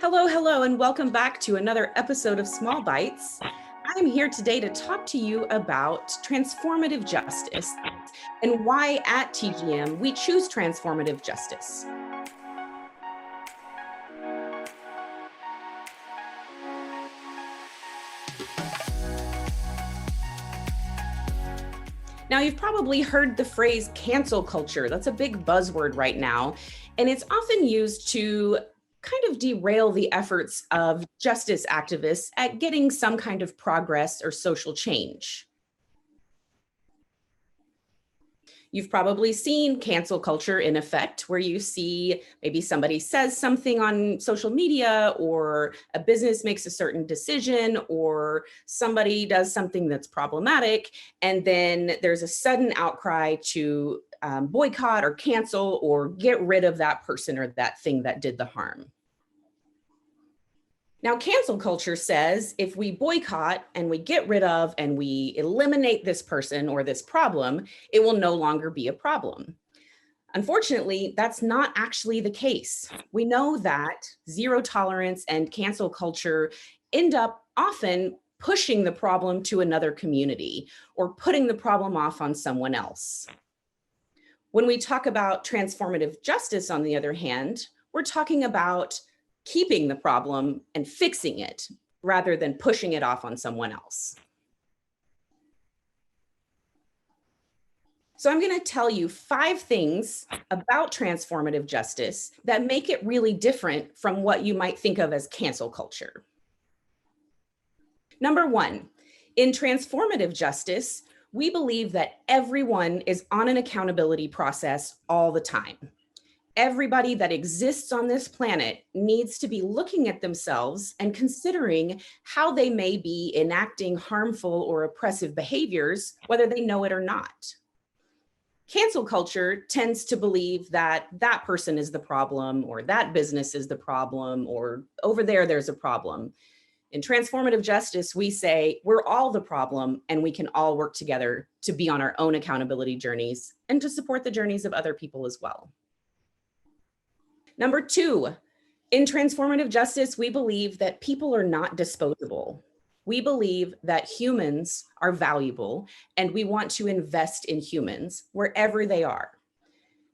Hello, hello, and welcome back to another episode of Small Bites. I'm here today to talk to you about transformative justice and why at TGM we choose transformative justice. Now, you've probably heard the phrase cancel culture. That's a big buzzword right now, and it's often used to kind of derail the efforts of justice activists at getting some kind of progress or social change. You've probably seen cancel culture in effect, where you see maybe somebody says something on social media, or a business makes a certain decision, or somebody does something that's problematic, and then there's a sudden outcry to boycott or cancel or get rid of that person or that thing that did the harm. Now, cancel culture says if we boycott and we get rid of and we eliminate this person or this problem, it will no longer be a problem. Unfortunately, that's not actually the case. We know that zero tolerance and cancel culture end up often pushing the problem to another community or putting the problem off on someone else. When we talk about transformative justice, on the other hand, we're talking about keeping the problem and fixing it rather than pushing it off on someone else. So I'm going to tell you 5 things about transformative justice that make it really different from what you might think of as cancel culture. Number 1, in transformative justice, we believe that everyone is on an accountability process all the time. Everybody that exists on this planet needs to be looking at themselves and considering how they may be enacting harmful or oppressive behaviors, whether they know it or not. Cancel culture tends to believe that that person is the problem, or that business is the problem, or over there's a problem. In transformative justice, we say we're all the problem and we can all work together to be on our own accountability journeys and to support the journeys of other people as well. Number 2, in transformative justice, we believe that people are not disposable. We believe that humans are valuable and we want to invest in humans wherever they are.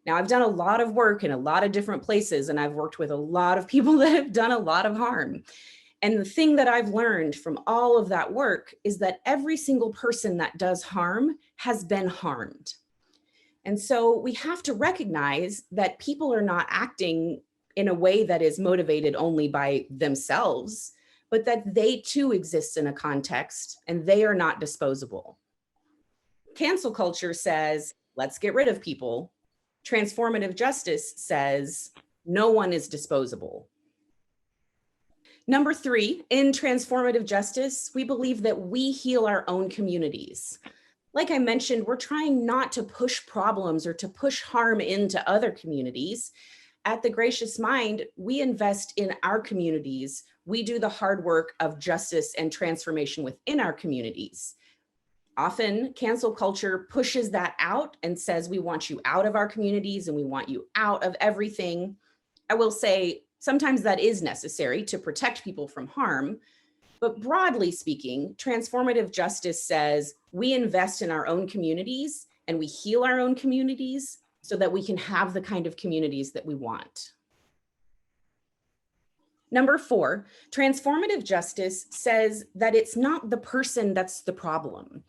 Now, I've done a lot of work in a lot of different places, and I've worked with a lot of people that have done a lot of harm. And the thing that I've learned from all of that work is that every single person that does harm has been harmed. And so we have to recognize that people are not acting in a way that is motivated only by themselves, but that they too exist in a context and they are not disposable. Cancel culture says, let's get rid of people. Transformative justice says, no one is disposable. Number 3, in transformative justice, we believe that we heal our own communities. Like I mentioned, we're trying not to push problems or to push harm into other communities. At the Gracious Mind, we invest in our communities. We do the hard work of justice and transformation within our communities. Often, cancel culture pushes that out and says, we want you out of our communities and we want you out of everything. I will say, sometimes that is necessary to protect people from harm. But broadly speaking, transformative justice says we invest in our own communities and we heal our own communities so that we can have the kind of communities that we want. Number 4, transformative justice says that it's not the person that's the problem.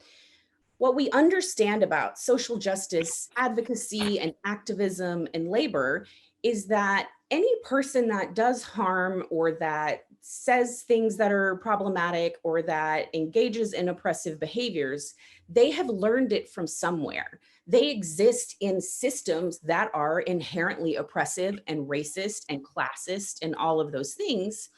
What we understand about social justice, advocacy, and activism and labor is that any person that does harm or that says things that are problematic or that engages in oppressive behaviors, they have learned it from somewhere. They exist in systems that are inherently oppressive and racist and classist and all of those things.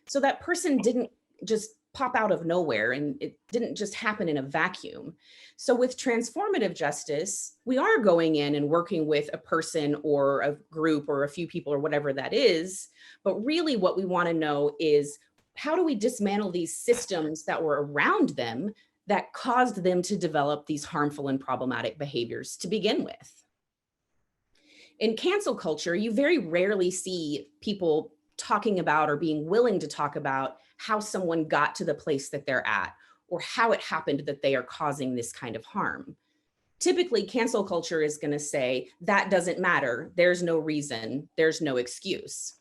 So that person didn't just pop out of nowhere and it didn't just happen in a vacuum. So with transformative justice, we are going in and working with a person or a group or a few people or whatever that is. But really what we want to know is, how do we dismantle these systems that were around them that caused them to develop these harmful and problematic behaviors to begin with? In cancel culture, you very rarely see people talking about or being willing to talk about how someone got to the place that they're at, or how it happened that they are causing this kind of harm. Typically, cancel culture is going to say that doesn't matter. There's no reason. There's no excuse.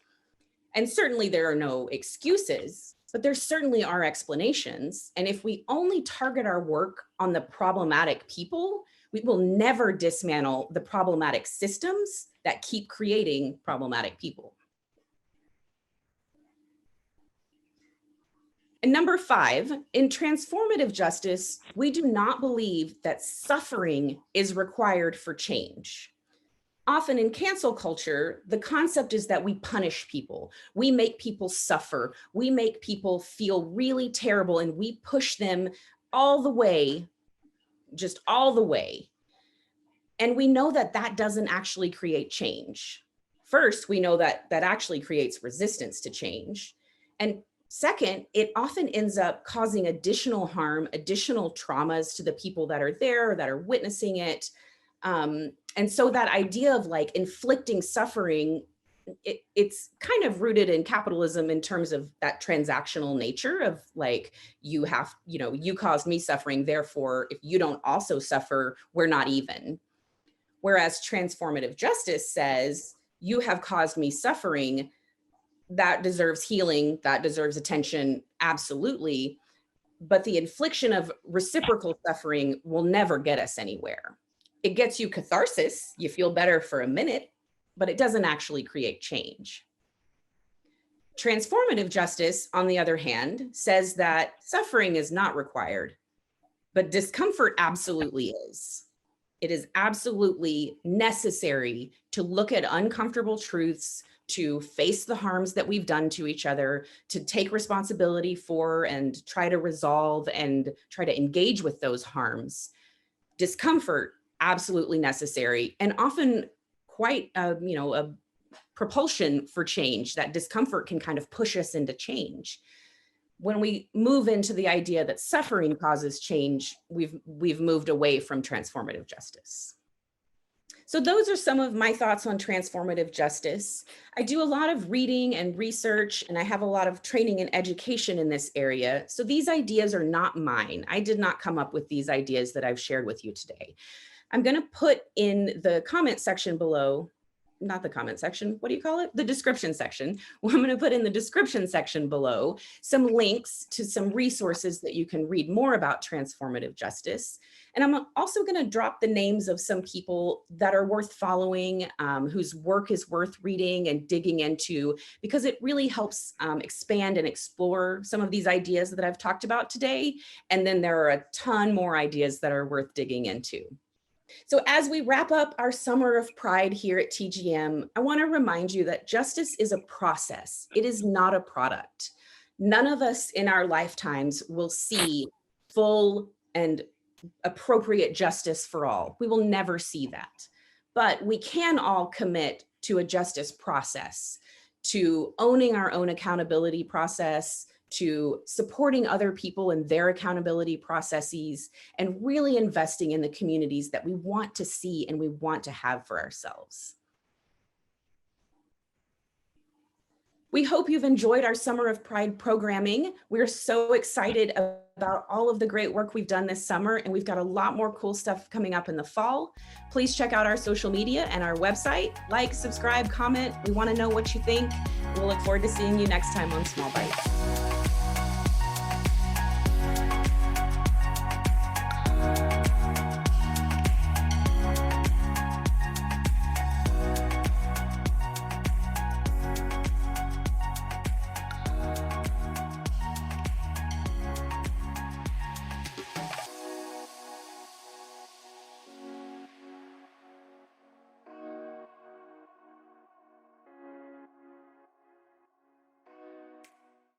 And certainly there are no excuses, but there certainly are explanations. And if we only target our work on the problematic people, we will never dismantle the problematic systems that keep creating problematic people. And number 5, in transformative justice, we do not believe that suffering is required for change. Often in cancel culture, the concept is that we punish people. We make people suffer. We make people feel really terrible, and we push them all the way, just all the way. And we know that that doesn't actually create change. First, we know that that actually creates resistance to change. And second, it often ends up causing additional harm, additional traumas to the people that are there, that are witnessing it. And so that idea of like inflicting suffering, it's kind of rooted in capitalism in terms of that transactional nature of like, you caused me suffering, therefore, if you don't also suffer, we're not even. Whereas transformative justice says, you have caused me suffering, that deserves healing, that deserves attention, absolutely. But the infliction of reciprocal suffering will never get us anywhere. It gets you catharsis, you feel better for a minute, but it doesn't actually create change. Transformative justice, on the other hand, says that suffering is not required, but discomfort absolutely is. It is absolutely necessary to look at uncomfortable truths, to face the harms that we've done to each other, to take responsibility for and try to resolve and try to engage with those harms. Discomfort, absolutely necessary, and often quite a propulsion for change. That discomfort can kind of push us into change. When we move into the idea that suffering causes change, we've moved away from transformative justice. So those are some of my thoughts on transformative justice. I do a lot of reading and research, and I have a lot of training and education in this area. So these ideas are not mine. I did not come up with these ideas that I've shared with you today. I'm going to put in the comment section below, not the comment section, what do you call it? The description section. Well, I'm going to put in the description section below some links to some resources that you can read more about transformative justice. And I'm also going to drop the names of some people that are worth following, whose work is worth reading and digging into, because it really helps expand and explore some of these ideas that I've talked about today. And then there are a ton more ideas that are worth digging into. So as we wrap up our Summer of Pride here at TGM, I want to remind you that justice is a process. It is not a product. None of us in our lifetimes will see full and appropriate justice for all. We will never see that. But we can all commit to a justice process, to owning our own accountability process, to supporting other people in their accountability processes, and really investing in the communities that we want to see and we want to have for ourselves. We hope you've enjoyed our Summer of Pride programming. We're so excited about all of the great work we've done this summer, and we've got a lot more cool stuff coming up in the fall. Please check out our social media and our website. Like, subscribe, comment. We want to know what you think. We'll look forward to seeing you next time on Small Bites.